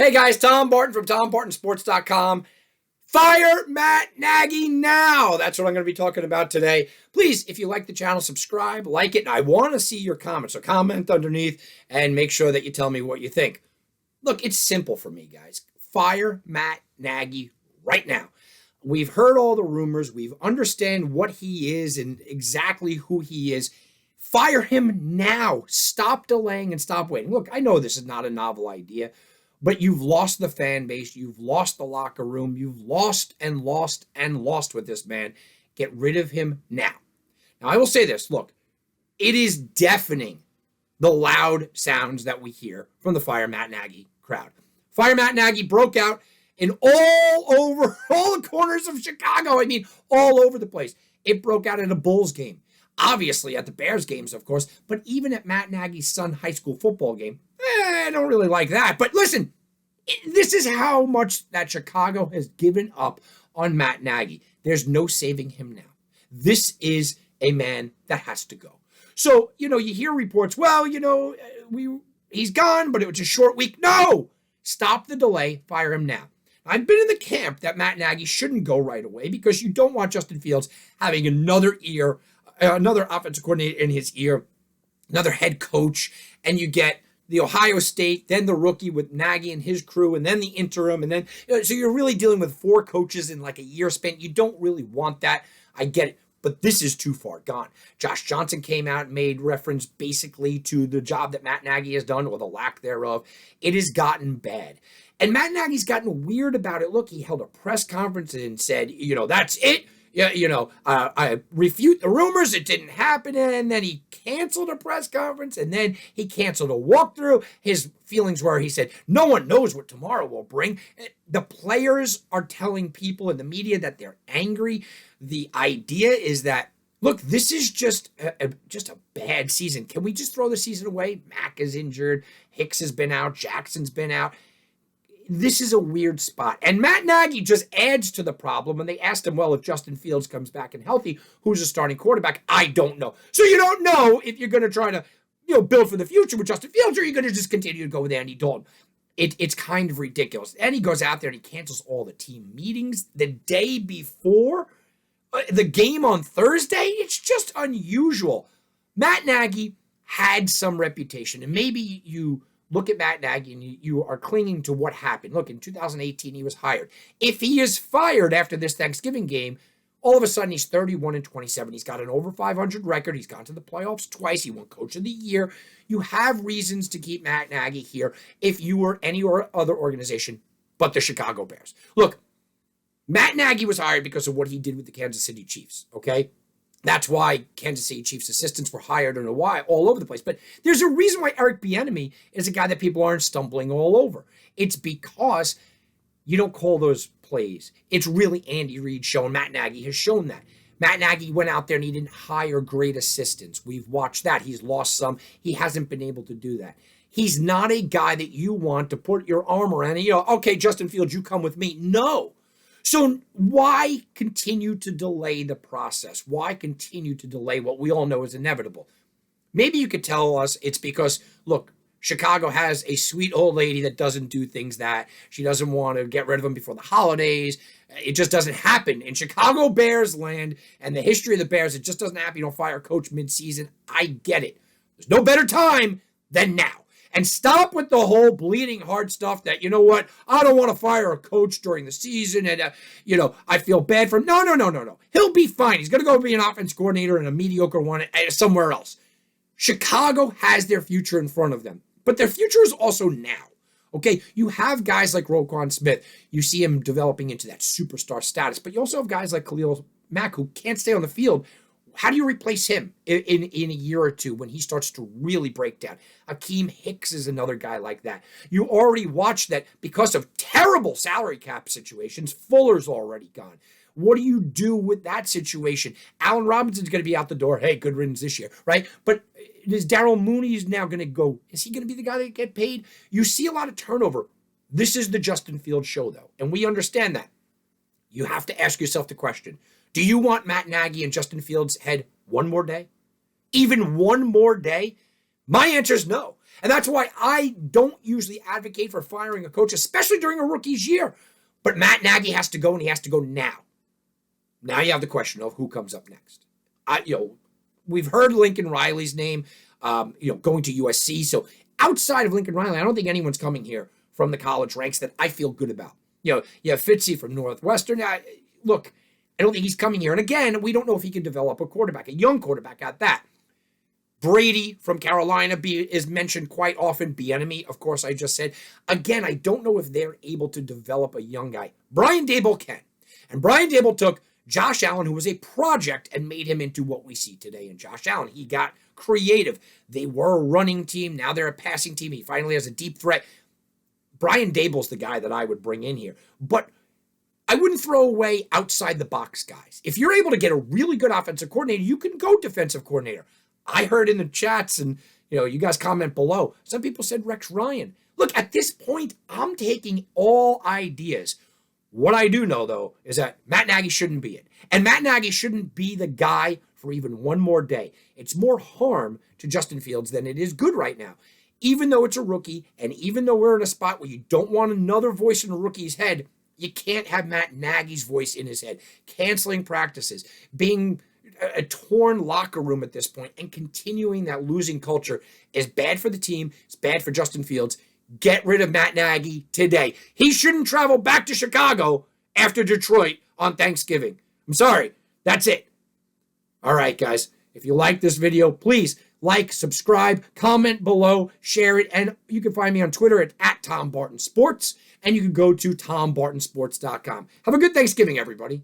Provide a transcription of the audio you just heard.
Hey guys, Tom Barton from TomBartonSports.com. Fire Matt Nagy now. That's what I'm going to be talking about today. Please, if you like the channel, subscribe, like it, and I want to see your comments. So comment underneath and make sure that you tell me what you think. Look, it's simple for me, guys. Fire Matt Nagy right now. We've heard all the rumors. We've understand what he is and exactly who he is. Fire him now. Stop delaying and stop waiting. Look, I know this is not a novel idea, but you've lost the fan base. You've lost the locker room. You've lost and lost and lost with this man. Get rid of him now. Now, I will say this. Look, it is deafening, the loud sounds that we hear from the Fire Matt Nagy crowd. Fire Matt Nagy broke out in all over, all the corners of Chicago. I mean, all over the place. It broke out at a Bulls game. Obviously at the Bears games, of course, but even at Matt Nagy's son high school football game, I don't really like that. But listen, this is how much that Chicago has given up on Matt Nagy. There's no saving him now. This is a man that has to go. So, you hear reports, he's gone, but it was a short week. No! Stop the delay. Fire him now. I've been in the camp that Matt Nagy shouldn't go right away because you don't want Justin Fields having another offensive coordinator in his ear, another head coach, and you get the Ohio State, then the rookie with Nagy and his crew, and then the interim, and then so you're really dealing with 4 coaches in like a year span. You don't really want that. I get it, but this is too far gone. Josh Johnson came out and made reference basically to the job that Matt Nagy has done, or the lack thereof. It has gotten bad. And Matt Nagy's gotten weird about it. Look, he held a press conference and said, that's it. Yeah, I refute the rumors. It didn't happen. And then he canceled a press conference, and then he canceled a walkthrough. His feelings were, he said, no one knows what tomorrow will bring. The players are telling people in the media that they're angry. The idea is that, look, this is just a bad season. Can we just throw the season away? Mack is injured. Hicks has been out. Jackson's been out. This is a weird spot. And Matt Nagy just adds to the problem. And they asked him, well, if Justin Fields comes back and healthy, who's a starting quarterback? I don't know. So you don't know if you're going to try to, build for the future with Justin Fields, or you're going to just continue to go with Andy Dalton. It's kind of ridiculous. And he goes out there and he cancels all the team meetings the day before the game on Thursday. It's just unusual. Matt Nagy had some reputation, and maybe you look at Matt Nagy and you are clinging to what happened. Look, in 2018, he was hired. If he is fired after this Thanksgiving game, all of a sudden he's 31-27. He's got an over 500 record. He's gone to the playoffs twice. He won Coach of the Year. You have reasons to keep Matt Nagy here if you were any other organization but the Chicago Bears. Look, Matt Nagy was hired because of what he did with the Kansas City Chiefs, okay? That's why Kansas City Chiefs assistants were hired in a while, all over the place. But there's a reason why Eric Bieniemy is a guy that people aren't stumbling all over. It's because you don't call those plays. It's really Andy Reid show, and Matt Nagy has shown that. Matt Nagy went out there and he didn't hire great assistants. We've watched that. He's lost some. He hasn't been able to do that. He's not a guy that you want to put your arm around and, okay, Justin Fields, you come with me. No. So why continue to delay the process? Why continue to delay what we all know is inevitable? Maybe you could tell us it's because, look, Chicago has a sweet old lady that doesn't do things that she doesn't want to get rid of them before the holidays. It just doesn't happen. In Chicago Bears land and the history of the Bears, it just doesn't happen. You don't fire a coach midseason. I get it. There's no better time than now. And stop with the whole bleeding heart stuff that, I don't want to fire a coach during the season and, I feel bad for him. No. He'll be fine. He's going to go be an offense coordinator and a mediocre one somewhere else. Chicago has their future in front of them, but their future is also now. Okay, you have guys like Roquan Smith. You see him developing into that superstar status, but you also have guys like Khalil Mack who can't stay on the field. How do you replace him in a year or two when he starts to really break down? Akeem Hicks is another guy like that. You already watched that because of terrible salary cap situations. Fuller's already gone. What do you do with that situation? Allen Robinson's going to be out the door. Hey, good riddance this year, right? But is Darryl Mooney is now going to go? Is he going to be the guy that get paid? You see a lot of turnover. This is the Justin Fields show, though, and we understand that. You have to ask yourself the question, do you want Matt Nagy and Justin Fields' head one more day? Even one more day? My answer is no. And that's why I don't usually advocate for firing a coach, especially during a rookie's year. But Matt Nagy has to go, and he has to go now. Now you have the question of who comes up next. We've heard Lincoln Riley's name, going to USC. So outside of Lincoln Riley, I don't think anyone's coming here from the college ranks that I feel good about. You have Fitzy from Northwestern. Look, I don't think he's coming here. And again, we don't know if he can develop a quarterback, a young quarterback at that. Brady from Carolina is mentioned quite often. Bieniemy, of course, I just said. Again, I don't know if they're able to develop a young guy. Brian Daboll can. And Brian Daboll took Josh Allen, who was a project, and made him into what we see today in Josh Allen. He got creative. They were a running team. Now they're a passing team. He finally has a deep threat. Brian Daboll's the guy that I would bring in here. But I wouldn't throw away outside the box guys. If you're able to get a really good offensive coordinator, you can go defensive coordinator. I heard in the chats, and you guys comment below, some people said Rex Ryan. Look, at this point, I'm taking all ideas. What I do know, though, is that Matt Nagy shouldn't be it. And Matt Nagy shouldn't be the guy for even one more day. It's more harm to Justin Fields than it is good right now. Even though it's a rookie, and even though we're in a spot where you don't want another voice in a rookie's head, you can't have Matt Nagy's voice in his head. Canceling practices, being a torn locker room at this point, and continuing that losing culture is bad for the team. It's bad for Justin Fields. Get rid of Matt Nagy today. He shouldn't travel back to Chicago after Detroit on Thanksgiving. I'm sorry. That's it. All right, guys. If you like this video, please like, subscribe, comment below, share it, and you can find me on Twitter at TomBartonSports, and you can go to TomBartonSports.com. Have a good Thanksgiving, everybody.